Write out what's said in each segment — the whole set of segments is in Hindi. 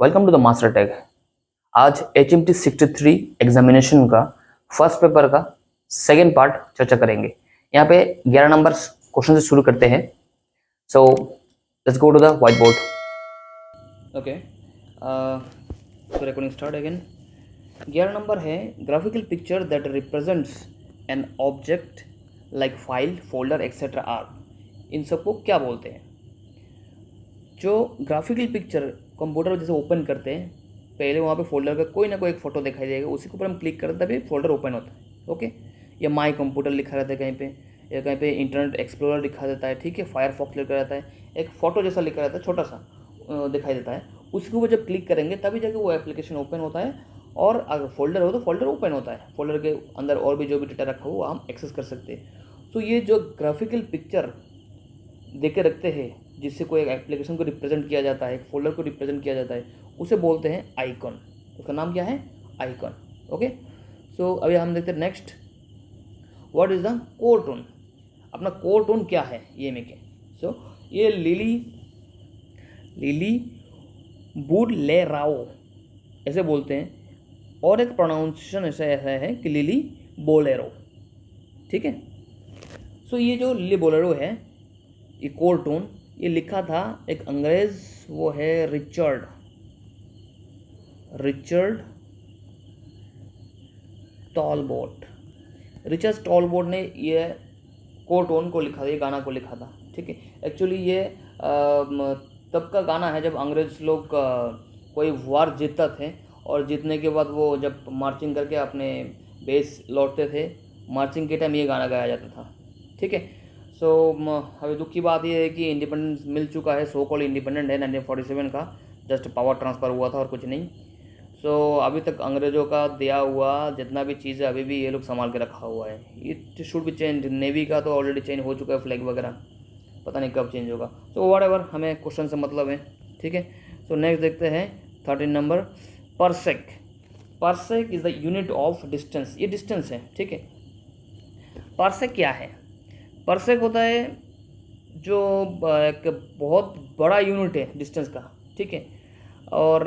Welcome to the master tag. आज HMT 63 एग्जामिनेशन का फर्स्ट पेपर का सेकेंड पार्ट चर्चा करेंगे। यहाँ पे 11 नंबर क्वेश्चन से शुरू करते हैं। So let's go to the whiteboard. Okay, so recording start again. 11 number है graphical picture that represents an object like file, folder etcetera are. इन सबको क्या बोलते हैं? जो ग्राफिकल पिक्चर कंप्यूटर जैसे ओपन करते हैं, पहले वहाँ पे फोल्डर का कोई ना कोई एक फ़ोटो दिखाई देगा, उसी के ऊपर हम क्लिक करते तभी फोल्डर ओपन होता है। ओके, या माई कंप्यूटर लिखा रहता है कहीं पे, या कहीं पे इंटरनेट एक्सप्लोरर लिखा रहता है। ठीक है, फायरफॉक्स लिखा रहता है, एक फ़ोटो जैसा लिखा रहता है, छोटा सा दिखाई देता है। उसके ऊपर जब क्लिक करेंगे तभी जाके वो एप्लीकेशन ओपन होता है, और अगर फोल्डर हो तो फोल्डर ओपन होता है। फोल्डर के अंदर और भी जो भी डेटा रखा हो वो हम एक्सेस कर सकते हैं। तो ये जो ग्राफिकल पिक्चर दे के रखते हैं, जिससे कोई एक एप्लीकेशन को रिप्रेजेंट किया जाता है, एक फोल्डर को रिप्रेजेंट किया जाता है, उसे बोलते हैं आइकॉन। उसका नाम क्या है? आइकॉन। ओके, सो अभी हम देखते हैं next, what is the core tone. अपना कोर टोन क्या है ये में के? सो ये लिली बुडलेराओ ऐसे बोलते हैं, और एक प्रोनाउंसिएशन ऐसा है कि लिली बोलेरो। ठीक है, सो ये जो लिली बोलेरो है, ये कोर टोन, ये लिखा था एक अंग्रेज़, वो है रिचर्ड टॉलबोट। रिचर्ड टॉलबोट ने ये कोर टोन को लिखा था, ये गाना को लिखा था। ठीक है, एक्चुअली ये तब का गाना है जब अंग्रेज़ लोग कोई वार जीतता थे, और जीतने के बाद वो जब मार्चिंग करके अपने बेस लौटते थे, मार्चिंग के टाइम ये गाना गाया जाता था। ठीक है, सो अभी दुख की बात ये है कि इंडिपेंडेंस मिल चुका है, सो कॉल्ड इंडिपेंडेंट है 1947 का, जस्ट पावर ट्रांसफ़र हुआ था और कुछ नहीं। सो अभी तक अंग्रेज़ों का दिया हुआ जितना भी चीज़ है अभी भी ये लोग संभाल के रखा हुआ है। ये शुड भी चेंज, नेवी का तो ऑलरेडी चेंज हो चुका है, फ्लैग वगैरह, पता नहीं कब चेंज होगा। सो व्हाट एवर, हमें क्वेश्चन से मतलब है। ठीक है, सो नेक्स्ट देखते हैं 13 number, parsec. Parsec is the unit of distance. ये डिस्टेंस है। ठीक है, परसेक क्या है? परसेक होता है जो एक बहुत बड़ा यूनिट है डिस्टेंस का। ठीक है, और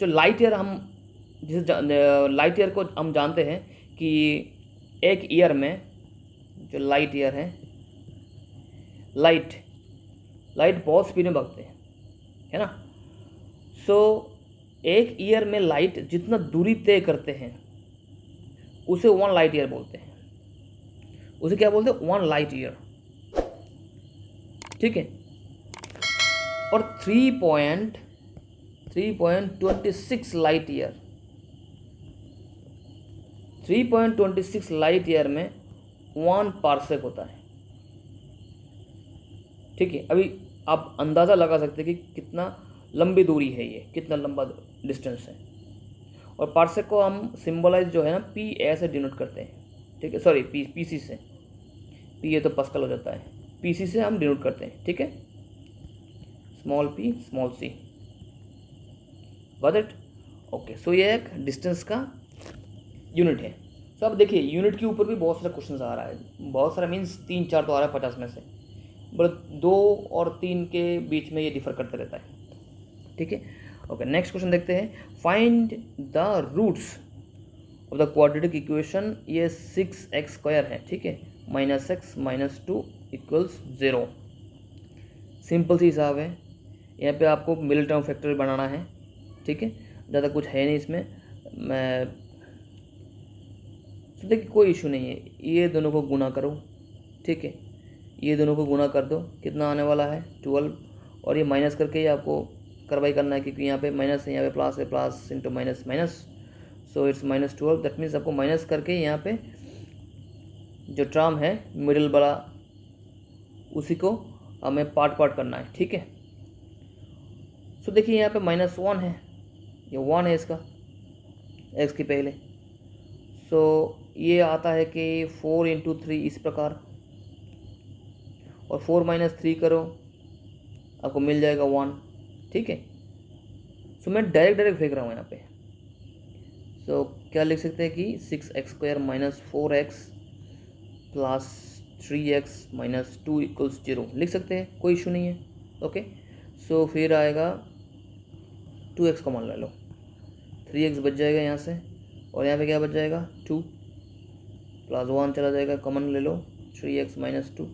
जो लाइट ईयर, हम जिसे लाइट ईयर को हम जानते हैं कि एक ईयर में जो लाइट ईयर है, लाइट बहुत स्पीड में भागते हैं, है ना। सो एक ईयर में लाइट जितना दूरी तय करते हैं उसे 1 लाइट ईयर बोलते हैं। उसे क्या बोलते हैं? 1 लाइट ईयर। ठीक है, और 3.26 लाइट ईयर, 3.26 लाइट ईयर में 1 पार्सेक होता है। ठीक है, अभी आप अंदाज़ा लगा सकते हैं कि कितना लंबी दूरी है ये, कितना लंबा डिस्टेंस है। और पार्सेक को हम सिंबलाइज जो है ना PA से डिनोट करते हैं। ठीक है, सॉरी PC से, PA तो पास्कल हो जाता है, PC से हम डिनोट करते हैं। ठीक है, small p small c, got it? Okay, so ये एक डिस्टेंस का यूनिट है। तो अब देखिए, यूनिट के ऊपर भी बहुत सारे क्वेश्चन आ रहा है, बहुत सारा मीन्स 3-4 तो आ रहा है 50 में से, बट 2 और 3 के बीच में ये डिफर करते रहता है। ठीक है, ओके, नेक्स्ट क्वेश्चन देखते हैं, find the roots of the quadratic equation. ये 6x² है। ठीक है, -x -2 = 0। सिंपल सी हिसाब है, यहाँ पे आपको मिडिल टर्म फैक्टर बनाना है। ठीक है, ज़्यादा कुछ है नहीं इसमें। मैं तो देखिए, कोई इशू नहीं है, ये दोनों को गुना करो। ठीक है, ये दोनों को गुना कर दो, कितना आने वाला है? 12। और ये माइनस करके ही आपको कार्रवाई करना है, क्योंकि यहाँ पे माइनस है, यहाँ पे प्लस है, plus into minus minus, so it's -12। That means आपको माइनस करके यहाँ पे जो टर्म है मिडिल वाला, उसी को हमें पार्ट करना है। ठीक है, सो देखिए यहाँ पे -1 है, ये 1 है इसका, x के पहले। सो ये आता है कि 4 × 3 इस प्रकार, और 4 - 3 करो, आपको मिल जाएगा 1। ठीक है, सो मैं डायरेक्ट फेंक रहा हूँ यहाँ पे। सो क्या लिख सकते हैं कि 6x² - 4x + 3x - 2 = 0 लिख सकते हैं, कोई इशू नहीं है। ओके, सो फिर आएगा 2x कॉमन ले लो, 3x बच जाएगा यहाँ से, और यहाँ पे क्या बच जाएगा 2 प्लस 1 चला जाएगा, कॉमन ले लो 3x माइनस 2,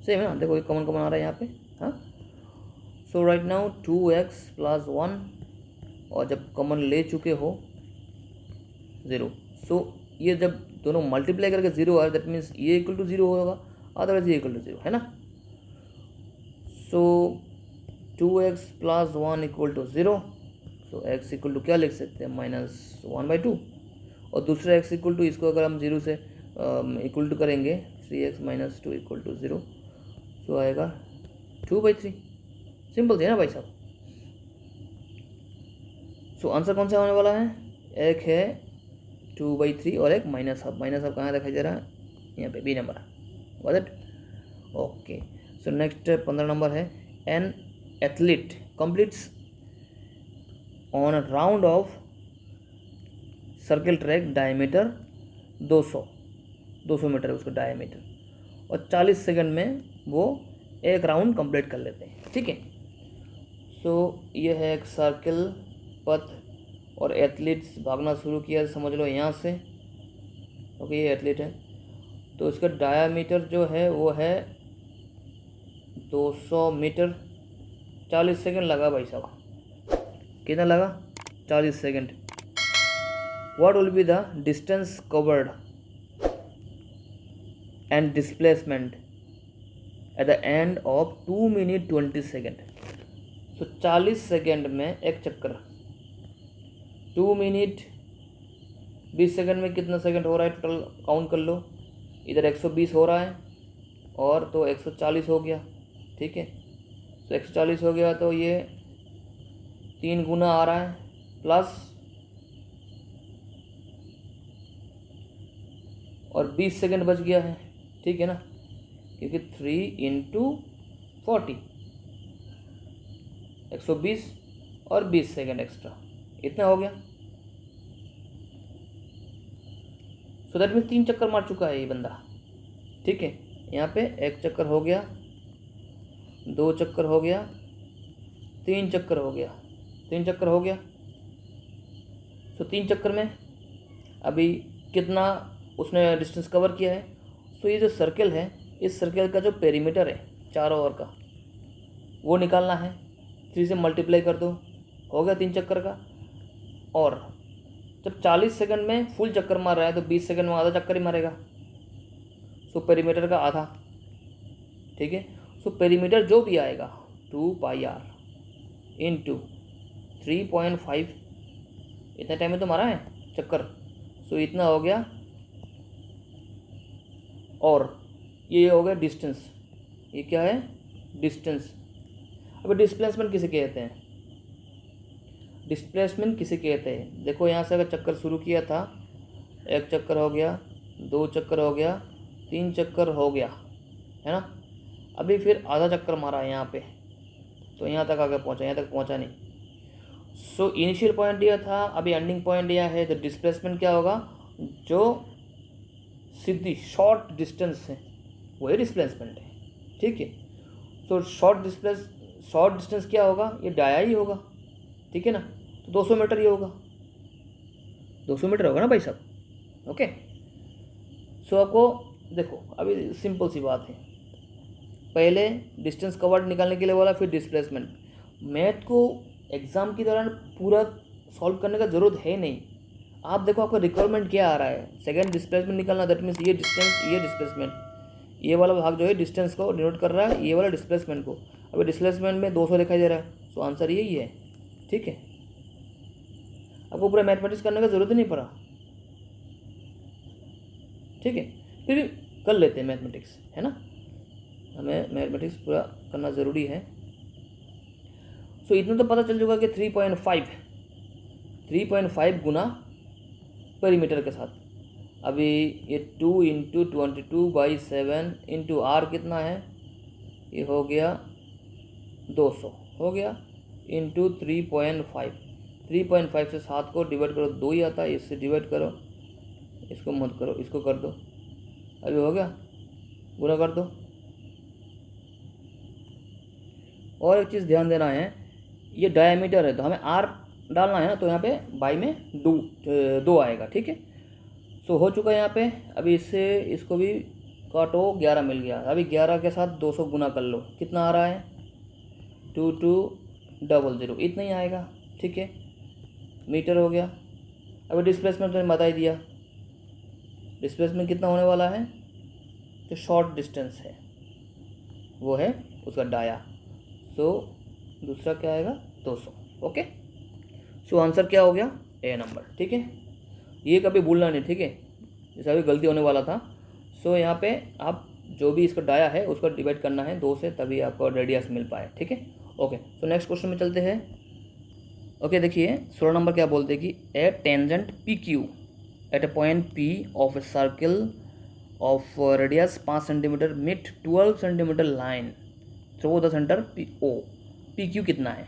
सेम है ना, देखो एक कॉमन आ रहा है यहाँ पे। हाँ, सो राइट नाउ 2x प्लस 1, और जब कॉमन ले चुके हो 0, सो ये जब दोनों मल्टीप्लाई करके 0 आए दैट मीन्स ये इक्वल टू 0 होगा, अदरवाइज ये इक्वल टू 0 है ना। So 2x plus 1 equal to 0, so x equal to क्या लिख सकते हैं -1/2, और दूसरा x इक्वल टू इसको अगर हम 0 से इक्वल टू करेंगे 3x माइनस 2 इक्वल टू 0, सो आएगा 2/3। सिंपल थी ना भाई साहब। सो आंसर कौन सा होने वाला है, एक है 2/3 और एक -हाफ। -हाफ कहाँ दिखाई दे रहा है, यहाँ पे B number, was it okay. So next 15 number है, an athlete completes on a round of circle track diameter 200 metre है उसका डायमीटर, और 40 सेकंड में वो एक राउंड कंप्लीट कर लेते हैं, ठीक है। सो ये है एक सर्किल पथ, और एथलीट्स भागना शुरू किया, समझ लो यहाँ से, ओके ये एथलीट है, तो इसका डायमीटर जो है वो है 200 मीटर, 40 सेकंड लगा भाई साहब, कितना लगा 40 second. What will be the distance covered and displacement at the end of 2 minute 20 second. So 40 second में एक चक्कर, 2 मिनट 20 सेकेंड में कितना सेकेंड हो रहा है टोटल काउंट कर लो, इधर 120 हो रहा है और तो 140 हो गया, ठीक है। तो 140 हो गया तो ये 3 गुना आ रहा है, प्लस और 20 सेकेंड बच गया है, ठीक है ना, क्योंकि 3 × 40 120 और 20 सेकेंड एक्स्ट्रा, इतना हो गया। सो दैट मीन्स 3 चक्कर मार चुका है ये बंदा, ठीक है। यहाँ पे 1 चक्कर हो गया, 2 चक्कर हो गया, 3 चक्कर हो गया, 3 चक्कर हो गया। सो 3 चक्कर में अभी कितना उसने डिस्टेंस कवर किया है। सो ये जो सर्कल है, इस सर्कल का जो पेरीमीटर है चारों ओर का, वो निकालना है, 3 से मल्टीप्लाई कर दो, हो गया 3 चक्कर का। और जब 40 सेकंड में फुल चक्कर मार रहा है तो 20 सेकंड में आधा चक्कर ही मारेगा, सो पेरीमीटर का आधा, ठीक है। सो पेरीमीटर जो भी आएगा 2πr × 3.5, इतना टाइम में तो मारा है चक्कर, सो इतना हो गया। और ये हो गया डिस्टेंस, ये क्या है डिस्टेंस। अब डिस्प्लेसमेंट किसे कहते हैं, डिस्प्लेसमेंट किसे कहते हैं, देखो यहाँ से अगर चक्कर शुरू किया था, 1 चक्कर हो गया, 2 चक्कर हो गया, 3 चक्कर हो गया, है ना। अभी फिर आधा चक्कर मारा है यहाँ पे, तो यहाँ तक आगे पहुँचा, यहाँ तक पहुँचा नहीं। सो इनिशियल पॉइंट यह था, अभी एंडिंग पॉइंट यह है, तो डिस्प्लेसमेंट क्या होगा, जो सीधी शॉर्ट डिस्टेंस है वही डिस्प्लेसमेंट है, ठीक है। सो शॉर्ट डिस्टेंस क्या होगा, ये डाया ही होगा, ठीक है ना। तो 200 मीटर ही होगा, 200 मीटर होगा ना भाई साहब, ओके। सो आपको देखो अभी सिंपल सी बात है, पहले डिस्टेंस कवर्ड निकालने के लिए बोला, फिर डिस्प्लेसमेंट। मैथ को एग्ज़ाम की दौरान पूरा सॉल्व करने का ज़रूरत है नहीं। आप देखो आपका रिक्वायरमेंट क्या आ रहा है, सेकेंड डिस्प्लेसमेंट निकालना, दैट मीन्स ये डिस्टेंस, ये डिस्प्लेसमेंट, ये वाला भाग जो है डिस्टेंस को डिनोट कर रहा है, ये वाला डिस्प्लेसमेंट को। अभी डिस्प्लेसमेंट में 200 दिखाई दे रहा है, सो आंसर यही है, ठीक है। आपको पूरा मैथमेटिक्स करने का ज़रूरत ही नहीं पड़ा, ठीक है। फिर भी कर लेते हैं मैथमेटिक्स, है ना, हमें मैथमेटिक्स पूरा करना ज़रूरी है। सो इतना तो पता चल चुका कि 3.5 गुना पेरीमीटर के साथ। अभी ये 2 × 22/7 × r कितना है, ये हो गया 200, हो गया इंटू 3.5 से 7 को डिवाइड करो, 2 ही आता है, इससे डिवाइड करो, इसको मत करो, इसको कर दो, अभी हो गया, गुना कर दो। और एक चीज़ ध्यान देना है, ये डायमीटर है तो हमें r डालना है ना, तो यहाँ पे बाई में 2 आएगा, ठीक है। सो हो चुका है यहाँ पे। अभी इससे इसको भी काटो, 11 मिल गया। अभी 11 के साथ 200 गुना कर लो, कितना आ रहा है 2200, इतना ही आएगा, ठीक है। मीटर हो गया। अभी डिस्प्लेसमेंट मैंने बता ही दिया, डिस्प्लेसमेंट कितना होने वाला है, जो शॉर्ट डिस्टेंस है वो है उसका डाया। सो दूसरा क्या आएगा 200, ओके। सो आंसर क्या हो गया, ए नंबर, ठीक है। ये कभी भूलना नहीं, ठीक है, जैसा अभी गलती होने वाला था। सो यहाँ पे आप जो भी इसका डाया है उसको डिवाइड करना है 2 से, तभी आपको रेडियस मिल पाए, ठीक है, ओके। सो नेक्स्ट क्वेश्चन में चलते हैं। ओके, देखिए 16 नंबर क्या बोलते हैं कि a tangent P Q at a point P of a circle of radius 5 centimetre meet 12 centimetre line through the centre P O. P Q कितना है,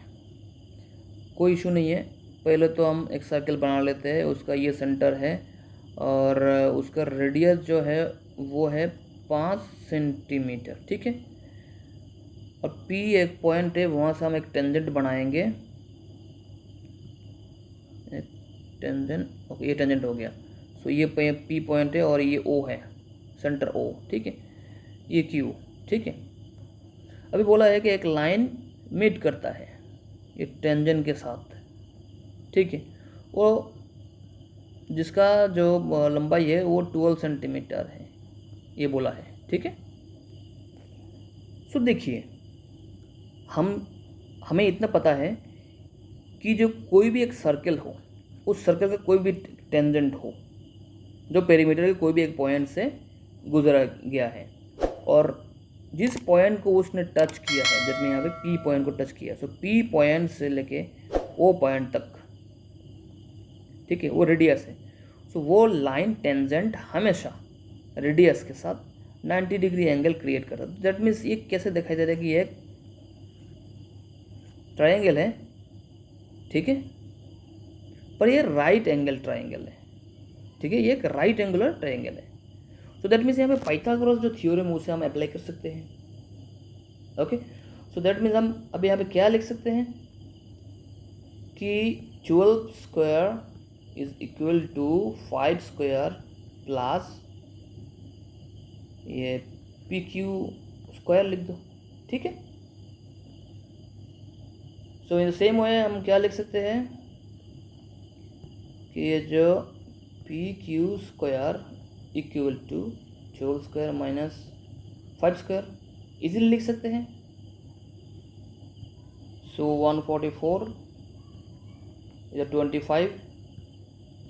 कोई इशू नहीं है। पहले तो हम एक सर्किल बना लेते हैं, उसका ये सेंटर है और उसका रेडियस जो है वो है 5 सेंटीमीटर, ठीक है। और पी एक पॉइंट है, वहाँ से हम एक टेंजेंट बनाएंगे, टेंजेंट, ओके, ये टेंजेंट हो गया। सो ये पी पॉइंट है और ये ओ है, सेंटर ओ, ठीक है, ये क्यू, ठीक है। अभी बोला है कि एक लाइन मीट करता है ये टेंजेंट के साथ, ठीक है, वो जिसका जो लंबाई है वो 12 सेंटीमीटर है, ये बोला है, ठीक है। सो देखिए हमें इतना पता है कि जो कोई भी एक सर्कल हो, उस सर्कल का कोई भी टेंजेंट हो जो पेरीमीटर के कोई भी एक पॉइंट से गुजरा गया है, और जिस पॉइंट को उसने टच किया है, जैसे यहाँ पे पी पॉइंट को टच किया, सो पी पॉइंट से लेके ओ पॉइंट तक, ठीक है, वो रेडियस है। सो वो लाइन टेंजेंट हमेशा रेडियस के साथ 90 डिग्री एंगल क्रिएट करता है। दैट मीन्स ये कैसे दिखाई दे रहा है कि ये एक ट्रायंगल है, ठीक है, पर ये राइट एंगल ट्रायंगल है, ठीक है, ये एक राइट एंगुलर ट्रायंगल है। सो दैट मीन्स यहाँ पे पाइथागोरस जो थ्योरम है उसे हम अप्लाई कर सकते हैं, ओके। सो दैट मीन्स हम अब यहाँ पे क्या लिख सकते हैं कि 12 square is equal to 5 square plus ये पी क्यू स्क्वायर लिख दो, ठीक है। सो इन सेम वे हम क्या लिख सकते हैं कि ये जो P Q square equal to 12 square minus 5 square easily लिख सकते हैं। सो 144 इधर 25,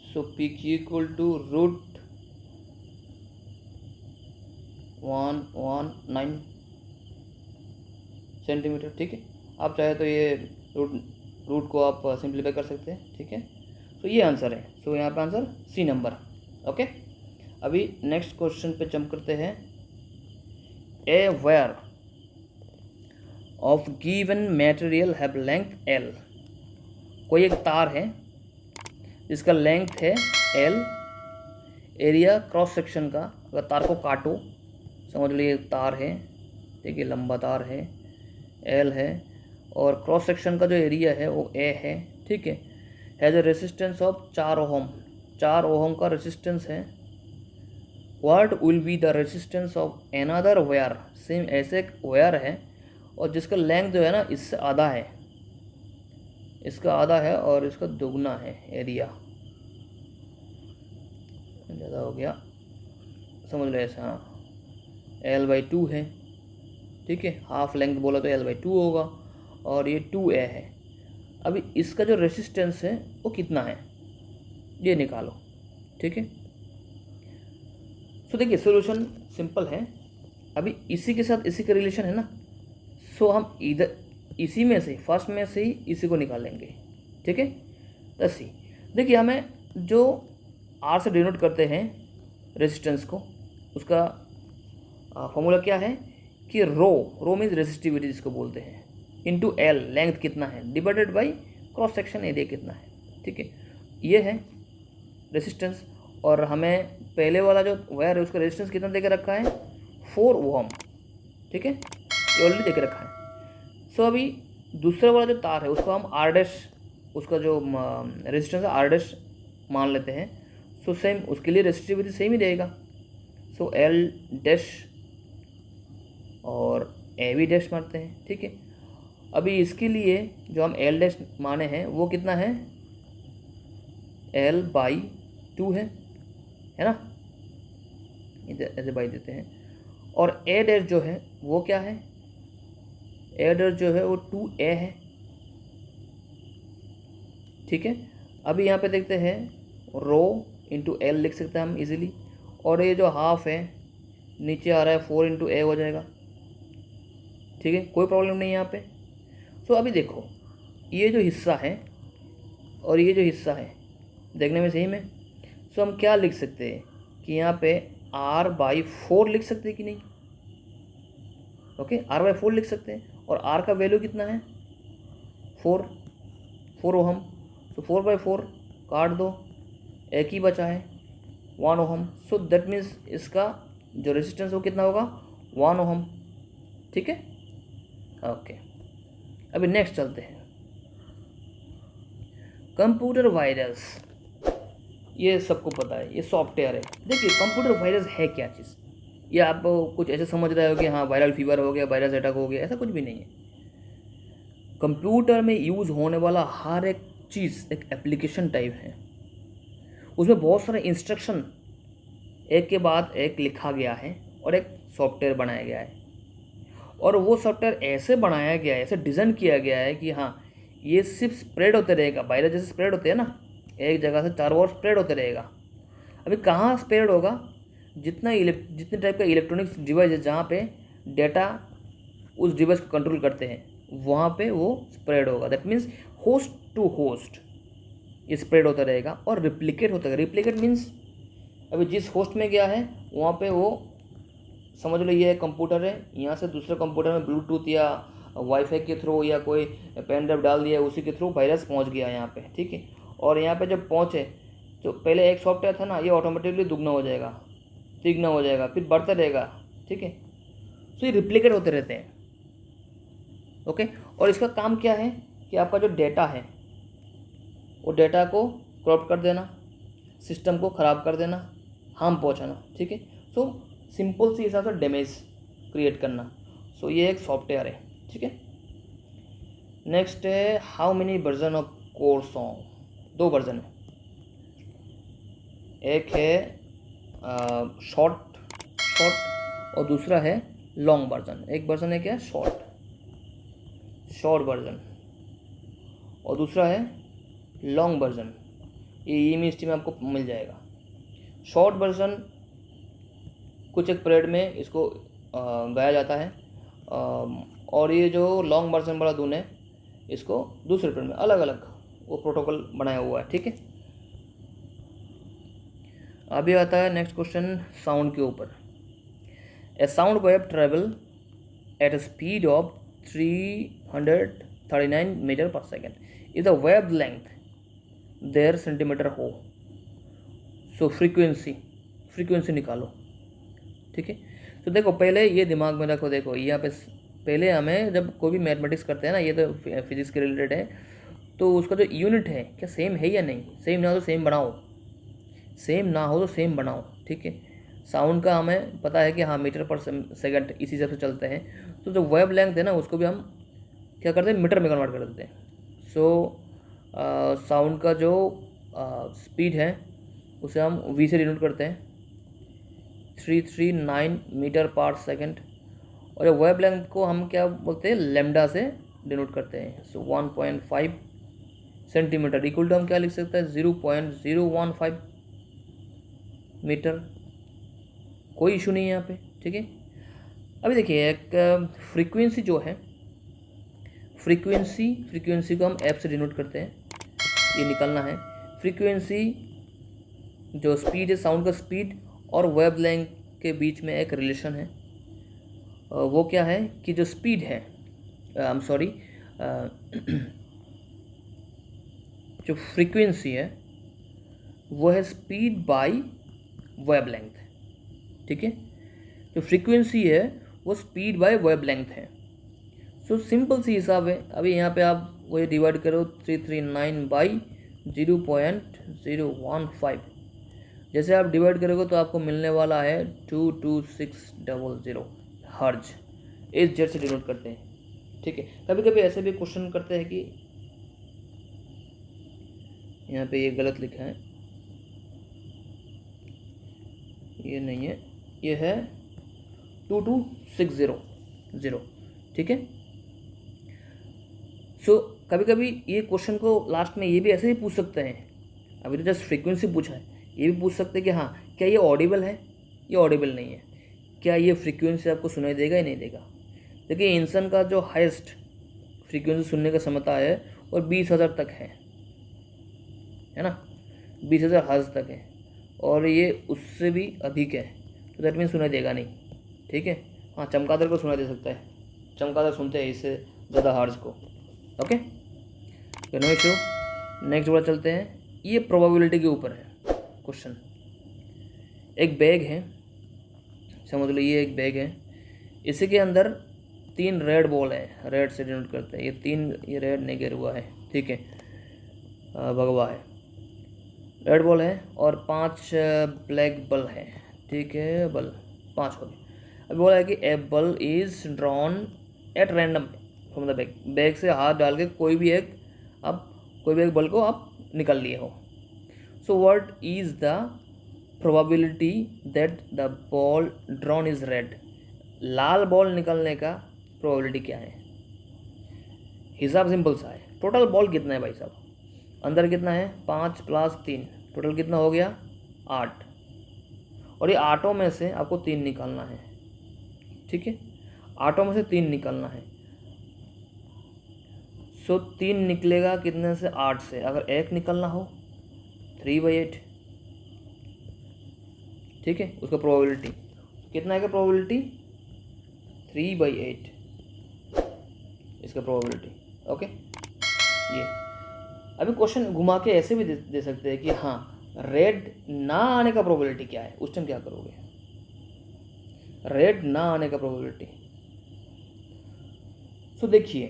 so P Q equal to root 119 centimetre, ठीक है। आप चाहे तो ये रूट को आप सिंप्लीफाई कर सकते हैं, ठीक है। सो ये आंसर है। सो यहाँ पे आंसर सी नंबर, ओके। अभी नेक्स्ट क्वेश्चन पे जंप करते हैं। A wire of given material have length L. कोई एक तार है जिसका लेंथ है एल, एरिया क्रॉस सेक्शन का, अगर तार को काटो, समझ लीजिए तार है, ठीक है, लंबा तार है, एल है, और क्रॉस सेक्शन का जो एरिया है वो ए है, ठीक है। Has a resistance of 4 ohm, 4 ohm का रेसिस्टेंस है। What will be the resistance of another wire, same ऐसे एक वायर है और जिसका लेंथ जो है ना इससे आधा है, इसका आधा है और इसका दुगना है एरिया, ज़्यादा हो गया, समझ लो ऐसा, हाँ, L/2 है, ठीक है, हाफ लेंथ बोला तो L/2 होगा और ये 2A है। अभी इसका जो रेसिस्टेंस है वो कितना है ये निकालो, ठीक है। सो देखिए सोल्यूशन सिंपल है। अभी इसी के साथ इसी का रिलेशन है ना, सो हम इधर इसी में से फर्स्ट में से ही इसी को निकालेंगे, ठीक है। दसी देखिए हमें जो R से डिनोट करते हैं रेजिस्टेंस को, उसका फॉर्मूला क्या है कि रो मीन्स रेजिस्टिविटी जिसको बोलते हैं, इंटू एल लेंथ कितना है divided by cross section area कितना है, ठीक है। ये है रेजिस्टेंस और हमें पहले वाला जो वायर है उसका रेजिस्टेंस कितना दे के रखा है 4 ओहम, ठीक है, ये ऑलरेडी दे के रखा है। सो अभी दूसरा वाला जो तार है उसको हम R डैश उसका जो रेजिस्टेंस है आर डैश मान लेते हैं, सो सेम उसके लिए रेजिस्टिविटी सेम ही रहेगा। सो एल डैश और ए वी डैश मारते हैं, ठीक है। अभी इसके लिए जो हम एल डैश माने हैं वो कितना है, एल बाई 2 है ना, इधर ऐसे बाई देते हैं। और ए डैश जो है वो क्या है, ए डैश जो है वो 2a है, ठीक है। अभी यहाँ पे देखते हैं रो इंटू एल लिख सकते हैं हम इजीली, और ये जो हाफ है नीचे आ रहा है 4 इंटू ए हो जाएगा, ठीक है, कोई प्रॉब्लम नहीं है यहाँ पे। सो अभी देखो ये जो हिस्सा है और ये जो हिस्सा है देखने में सेम है, सो हम क्या लिख सकते हैं कि यहाँ पे r/4 लिख सकते हैं कि नहीं, ओके, r/4 लिख सकते हैं। और r का वैल्यू कितना है 4 ओहम, सो 4/4 काट दो, एक ही बचा है 1 ओहम। सो दैट मीन्स इसका जो रेजिस्टेंस वो कितना होगा 1 ओहम, ठीक है, ओके। अभी नेक्स्ट चलते हैं, कंप्यूटर वायरस। ये सबको पता है, ये सॉफ्टवेयर है। देखिए कंप्यूटर वायरस है क्या चीज़, ये आप कुछ ऐसे समझ रहे हो कि हाँ वायरल फीवर हो गया, वायरस अटैक हो गया, ऐसा कुछ भी नहीं है। कंप्यूटर में यूज़ होने वाला हर एक चीज़ एक एप्लीकेशन टाइप है, उसमें बहुत सारे इंस्ट्रक्शन एक के बाद एक लिखा गया है और एक सॉफ्टवेयर बनाया गया है। और वो सॉफ्टवेयर ऐसे बनाया गया है, ऐसे डिज़ाइन किया गया है कि हाँ ये सिर्फ स्प्रेड होते रहेगा, वायरस जैसे स्प्रेड होते हैं ना, एक जगह से चारों ओर स्प्रेड होते रहेगा। अभी कहाँ स्प्रेड होगा, जितने टाइप का इलेक्ट्रॉनिक्स डिवाइस है जहाँ पे डेटा उस डिवाइस को कंट्रोल करते हैं वहाँ पे वो स्प्रेड होगा। That means host to host ये स्प्रेड होता रहेगा और रिप्लिकेट होता रहेगा। रिप्लिकेट मीन्स अभी जिस होस्ट में गया है वहाँ पे वो समझ लो ये कंप्यूटर है, यहाँ से दूसरे कंप्यूटर में ब्लूटूथ या वाईफाई के थ्रू या कोई पेन ड्राइव डाल दिया, उसी के थ्रू वायरस पहुँच गया यहाँ पे, ठीक है। और यहाँ पे जब पहुँचे तो पहले एक सॉफ्टवेयर था ना, ये ऑटोमेटिकली दुगना हो जाएगा, तिगना हो जाएगा, फिर बढ़ता रहेगा, ठीक है। सो ये रिप्लिकेट होते रहते हैं, ओके। और इसका काम क्या है कि आपका जो डेटा है वो डेटा को करप्ट कर देना, सिस्टम को ख़राब कर देना, हार्म पहुंचाना, ठीक है। सो सिंपल सी हिसाब से डैमेज क्रिएट करना। सो ये एक सॉफ्टवेयर है, ठीक है। नेक्स्ट है how many version of core song. 2 version है, एक है शॉर्ट और दूसरा है लॉन्ग वर्जन। एक वर्जन है क्या, शॉर्ट वर्जन, और दूसरा है लॉन्ग वर्जन। ये यूनिवर्सिटी में आपको मिल जाएगा। शॉर्ट वर्जन कुछ एक पीरियड में इसको गाया जाता है, और ये जो लॉन्ग वर्जन वाला धुन है इसको दूसरे पीरियड में अलग अलग वो प्रोटोकॉल बनाया हुआ है, ठीक है। अभी आता है नेक्स्ट क्वेश्चन साउंड के ऊपर। A sound wave travel at a speed of 339 metre per second is the wavelength there centimetre हो। सो फ्रीक्वेंसी निकालो, ठीक है। तो देखो पहले ये दिमाग में रखो, देखो यहाँ पे पहले हमें जब कोई भी मैथमेटिक्स करते हैं ना, ये तो फिजिक्स के रिलेटेड है, तो उसका जो यूनिट है क्या सेम है या नहीं, सेम ना हो तो सेम बनाओ, सेम ना हो तो सेम बनाओ, ठीक है। साउंड का हमें पता है कि हाँ मीटर पर सेकंड इसी हिसाब से चलते हैं, तो जो वेव लेंथ है ना उसको भी हम क्या करते हैं मीटर में कन्वर्ट कर देते हैं। सो साउंड का जो स्पीड है उसे हम वी से डिनोट करते हैं, 339 मीटर पर सेकंड, और वेव लेंथ को हम क्या बोलते हैं लैम्डा से डिनोट करते हैं। सो 1.5 सेंटीमीटर इक्वल टू हम क्या लिख सकते हैं 0.015 मीटर। कोई इशू नहीं है यहाँ पे, ठीक है। अभी देखिए एक फ्रीक्वेंसी जो है, फ्रीक्वेंसी को हम एफ से डिनोट करते हैं, ये निकालना है। फ्रीक्वेंसी जो स्पीड है, साउंड का स्पीड और वेव लेंथ के बीच में एक रिलेशन है, वो क्या है कि जो स्पीड है जो फ्रीक्वेंसी है वो है स्पीड बाय वेव लेंथ, ठीक है। जो फ्रीक्वेंसी है वो स्पीड बाय वेव लेंथ है। सो सिंपल सी हिसाब है। अभी यहाँ पे आप वही डिवाइड करो 339 बाई 0.015। जैसे आप डिवाइड करोगे तो आपको मिलने वाला है 22600 हर्ज। इस जेड से डिनोट करते हैं, ठीक है। कभी कभी ऐसे भी क्वेश्चन करते हैं कि यहाँ पे ये गलत लिखा है, ये नहीं है, ये है 22600, ठीक है। सो कभी कभी ये क्वेश्चन को लास्ट में ये भी ऐसे ही पूछ सकते हैं, अभी तो जस्ट फ्रीक्वेंसी पूछा है, ये भी पूछ सकते हैं कि हाँ क्या ये ऑडिबल है, ये ऑडिबल नहीं है, क्या ये फ्रीक्वेंसी आपको सुनाई देगा या नहीं देगा। देखिए इंसान का जो हाईएस्ट फ्रीक्वेंसी सुनने का क्षमता है और 20,000 तक है ना, 20,000 हर्ट्ज तक है, और ये उससे भी अधिक है, तो दैट मीन सुनाई देगा नहीं, ठीक है। हाँ चमगादड़ को सुनाई दे सकता है, चमगादड़ सुनते हैं इससे ज़्यादा हर्ट्ज को, ओके। No issue. नेक्स्ट बार चलते हैं, ये प्रोबेबिलिटी के ऊपर है क्वेश्चन। एक बैग है, समझ लो ये एक बैग है, इसी के अंदर 3 रेड बॉल है, रेड से डिनोट करते हैं, ये 3, ये रेड नहीं गिरा है, ठीक है, भगवा है, रेड बॉल है, और 5 ब्लैक बल है, ठीक है, बल 5 हो गए। अब बोला है कि ए बल is drawn at random from the bag, bag से हाथ डाल के कोई भी एक बल को आप निकाल लिए हो। So what is the probability that the ball drawn is red, Lal ball निकलने का प्रोबेबिलिटी क्या है। हिसाब सिंपल सा है, टोटल बॉल कितना है भाई साहब, अंदर कितना है 5 + 3, टोटल कितना हो गया 8, और ये 8 में से आपको 3 निकालना है, ठीक है, 8 में से 3 निकालना है। सो 3 निकलेगा कितने से, 8 से, अगर 1 निकलना हो 3/8, ठीक है, उसका प्रोबेबिलिटी कितना है, का प्रोबेबिलिटी 3/8 इसका प्रोबेबिलिटी, ओके। ये अभी क्वेश्चन घुमा के ऐसे भी दे सकते हैं कि हाँ रेड ना आने का प्रोबेबिलिटी क्या है, उस टाइम क्या करोगे, रेड ना आने का प्रोबेबिलिटी। सो देखिए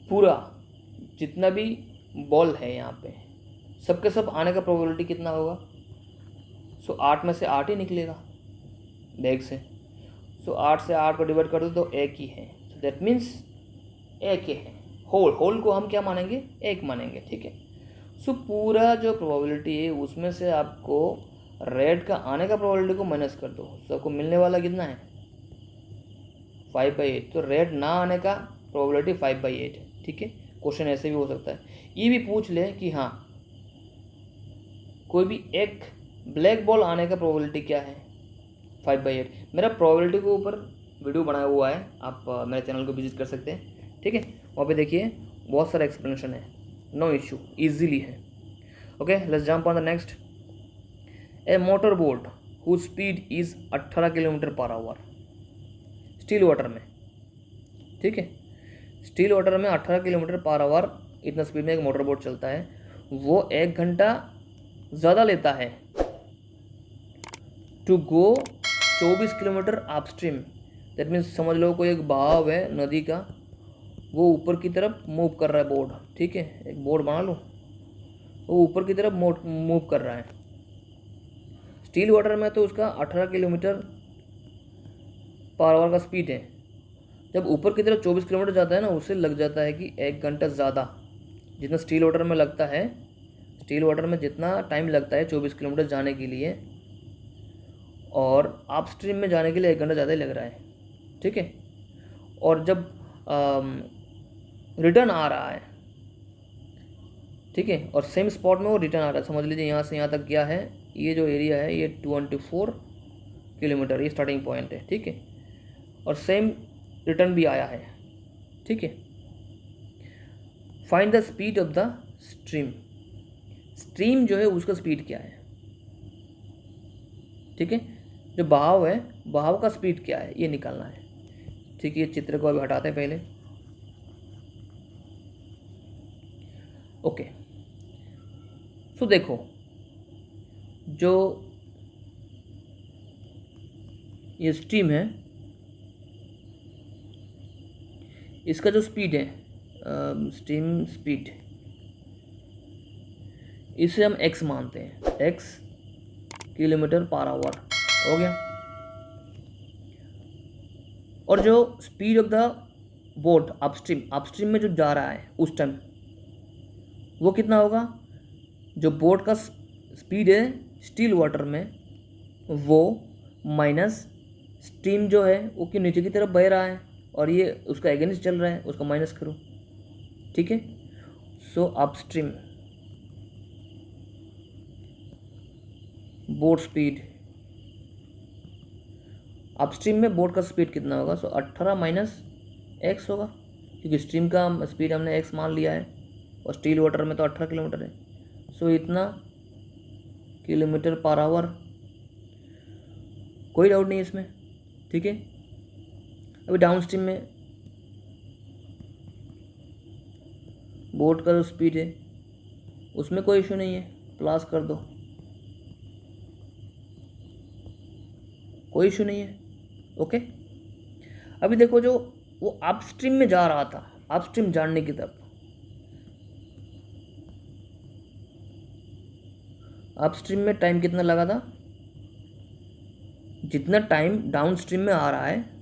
पूरा जितना भी बॉल है यहाँ पे सबके सब आने का प्रोबेबिलिटी कितना होगा, सो 8 में से 8 ही निकलेगा बैग से, सो 8 से 8 को डिवाइड कर दो तो 1 ही है, सो दैट मीन्स 1 ही है, होल को हम क्या मानेंगे, 1 मानेंगे, ठीक है। सो पूरा जो प्रोबेबिलिटी है उसमें से आपको रेड का आने का प्रोबेबिलिटी को माइनस कर दो, सो आपको मिलने वाला कितना है 5/8, तो रेड ना आने का प्रोबेबिलिटी 5/8 है, ठीक है। क्वेश्चन ऐसे भी हो सकता है, ये भी पूछ ले कि हाँ कोई भी एक ब्लैक बॉल आने का प्रोबेबिलिटी क्या है 5/8। मेरा प्रोबेबिलिटी के ऊपर वीडियो बनाया हुआ है, आप मेरे चैनल को विजिट कर सकते हैं, ठीक है, वहाँ पे देखिए बहुत सारा एक्सप्लेनेशन है, नो इशू, इजीली है, okay. Let's jump on the next. A motor boat whose speed is 18 km/h, still water में, ठीक है, स्टील वाटर में 18 km/h इतना स्पीड में एक मोटर बोट चलता है, वो 1 घंटा ज़्यादा लेता है to go 24 kilometre upstream. That means समझ लो कोई एक बहाव है नदी का, वो ऊपर की तरफ मूव कर रहा है बोर्ड, ठीक है, एक बोर्ड बना लो, वो ऊपर की तरफ मूव कर रहा है। स्टील वाटर में तो उसका 18 km/h का स्पीड है, जब ऊपर की तरफ 24 किलोमीटर जाता है ना, उससे लग जाता है कि 1 घंटा ज़्यादा जितना स्टील वाटर में लगता है, स्टील वाटर में जितना टाइम लगता है 24 किलोमीटर जाने के लिए, और अपस्ट्रीम में जाने के लिए 1 घंटा ज़्यादा ही लग रहा है, ठीक है। और जब रिटर्न आ रहा है, ठीक है, और सेम स्पॉट में वो रिटर्न आ रहा है, समझ लीजिए यहाँ से यहाँ तक गया है, ये जो एरिया है ये 24 किलोमीटर ये स्टार्टिंग पॉइंट है, ठीक है, और सेम रिटर्न भी आया है, ठीक है। Find the speed of the stream, stream जो है उसका स्पीड क्या है, ठीक है, जो बहाव है बहाव का स्पीड क्या है ये निकालना है, ठीक है। ये चित्र को अभी हटाते हैं पहले, ओके। सो देखो जो ये स्ट्रीम है इसका जो स्पीड है स्टीम स्पीड, इसे हम x मानते हैं, x किलोमीटर पर आवर हो गया। और जो speed of the boat upstream, upstream में जो जा रहा है उस टाइम वो कितना होगा, जो बोट का स्पीड है स्टिल वाटर में वो माइनस स्टीम जो है वो कि नीचे की तरफ बह रहा है और ये उसका अगेंस्ट चल रहा है, उसका माइनस करो, ठीक है। सो अपस्ट्रीम बोट स्पीड, अपस्ट्रीम में बोट का स्पीड कितना होगा, सो 18 माइनस एक्स होगा, क्योंकि स्ट्रीम का स्पीड हमने एक्स मान लिया है और स्टील वाटर में तो 18 किलोमीटर है। सो इतना किलोमीटर पर आवर, कोई डाउट नहीं इसमें, ठीक है। अभी डाउन स्ट्रीम में बोट का जो स्पीड है उसमें कोई इशू नहीं है, प्लस कर दो, कोई इशू नहीं है, ओके। अभी देखो जो वो अपस्ट्रीम में जा रहा था, अपस्ट्रीम जाने की तरफ, अपस्ट्रीम में टाइम कितना लगा था, जितना टाइम डाउन स्ट्रीम में आ रहा है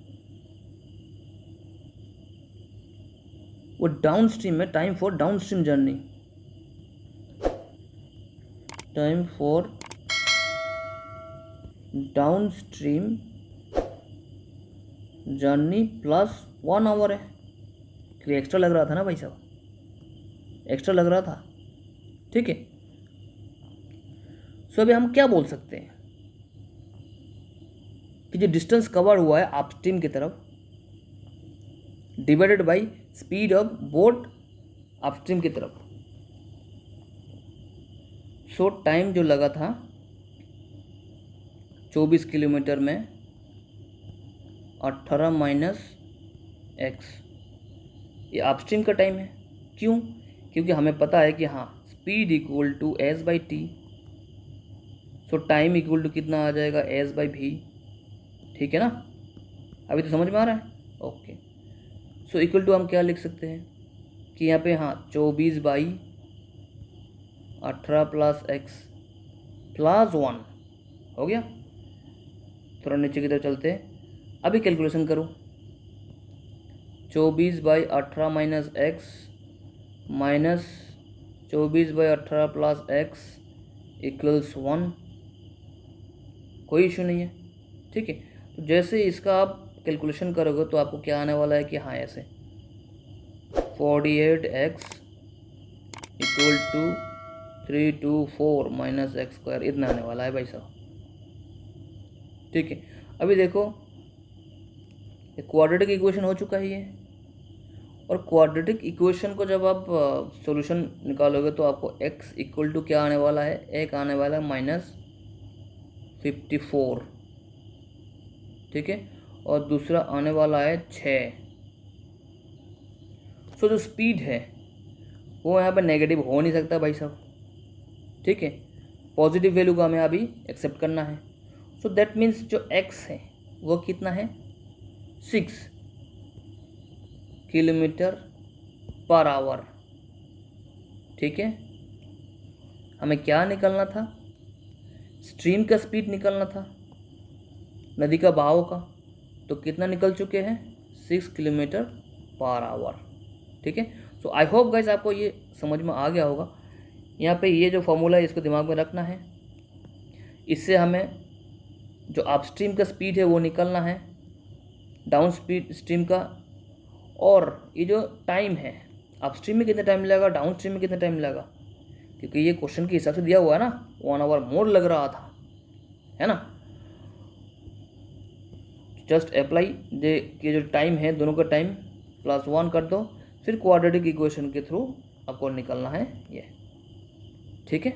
वो डाउन स्ट्रीम में time for downstream journey, time for downstream journey plus 1 hour है, क्योंकि एक्स्ट्रा लग रहा था ना भाई साहब, एक्स्ट्रा लग रहा था, ठीक है। सो अभी हम क्या बोल सकते हैं कि जो डिस्टेंस कवर हुआ है अपस्ट्रीम की तरफ divided by speed of boat upstream की तरफ, सो टाइम जो लगा था 24 किलोमीटर में 18 माइनस एक्स, ये अपस्ट्रीम का टाइम है। क्यों? क्योंकि हमें पता है कि हाँ speed equal to S by T, so time equal to कितना आ जाएगा एस बाई भी, ठीक है ना। अभी तो समझ में आ रहा है, ओके। सो इक्वल टू हम क्या लिख सकते हैं कि यहाँ पे हाँ 24 बाई 18 प्लस एक्स प्लस 1 हो गया। थोड़ा नीचे की तरफ चलते हैं, अभी कैलकुलेशन करो, 24 by 18 minus x minus 24 by 18 plus x equals 1, कोई इशू नहीं है, ठीक है। तो जैसे इसका आप कैलकुलेशन करोगे तो आपको क्या आने वाला है कि हाँ ऐसे 48x equal to 324 minus x square, इतना आने वाला है भाई साहब, ठीक है। अभी देखो क्वाड्रेटिक इक्वेशन हो चुका है ये, और क्वाड्रेटिक इक्वेशन को जब आप सॉल्यूशन निकालोगे तो आपको x इक्वल टू क्या आने वाला है, एक आने वाला है -54, ठीक है, और दूसरा आने वाला है 6। सो जो स्पीड है वो यहाँ पर नेगेटिव हो नहीं सकता भाई साहब, ठीक है, पॉजिटिव वैल्यू को हमें अभी एक्सेप्ट करना है। सो दैट मीन्स जो x है वो कितना है 6 किलोमीटर पर आवर, ठीक है। हमें क्या निकालना था, स्ट्रीम का स्पीड निकालना था, नदी का बहाव का, तो कितना निकल चुके हैं 6 किलोमीटर पर आवर, ठीक है। सो आई होप गाइस आपको ये समझ में आ गया होगा। यहाँ पे ये जो फॉर्मूला है इसको दिमाग में रखना है, इससे हमें जो अपस्ट्रीम का स्पीड है वो निकालना है, डाउन स्ट्रीम का, और ये जो टाइम है अपस्ट्रीम में कितना टाइम लगेगा, डाउन स्ट्रीम में कितना टाइम लगेगा, क्योंकि ये क्वेश्चन के हिसाब से दिया हुआ है ना, 1 आवर मोर लग रहा था, है ना। जस्ट अप्लाई दे कि जो टाइम है दोनों का टाइम +1 कर दो, फिर क्वाड्रेटिक इक्वेशन के थ्रू आपको निकलना है ये, ठीक है।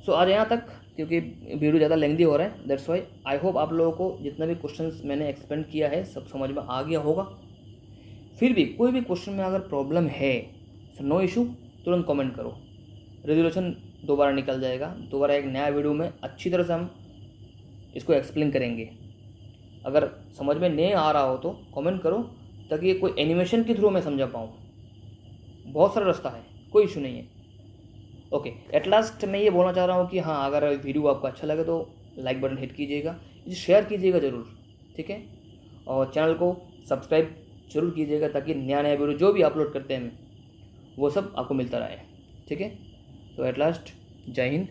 सो आज यहाँ तक, क्योंकि वीडियो ज़्यादा लेंथी हो रहा है, दैट्स वाई। आई होप आप लोगों को जितना भी क्वेश्चंस मैंने एक्सप्लेन किया है सब समझ में आ गया होगा। फिर भी कोई भी क्वेश्चन में अगर प्रॉब्लम है सो नो इशू, तुरंत कमेंट करो, रेजोल्यूशन दोबारा निकल जाएगा, दोबारा एक नया वीडियो में अच्छी तरह से हम इसको एक्सप्लेन करेंगे। अगर समझ में नहीं आ रहा हो तो कमेंट करो, ताकि कोई एनिमेशन के थ्रू मैं समझा पाऊँ। बहुत सारा रास्ता है, कोई इशू नहीं है। ओके, एट लास्ट मैं ये बोलना चाह रहा हूँ कि हाँ, अगर वीडियो आपको अच्छा लगे तो लाइक बटन हिट कीजिएगा, इसे शेयर कीजिएगा ज़रूर, ठीक है। और चैनल को सब्सक्राइब जरूर कीजिएगा ताकि नया नया वीडियो जो भी अपलोड करते हैं वो सब आपको मिलता रहे, ठीक है। तो एट लास्ट, जय हिंद।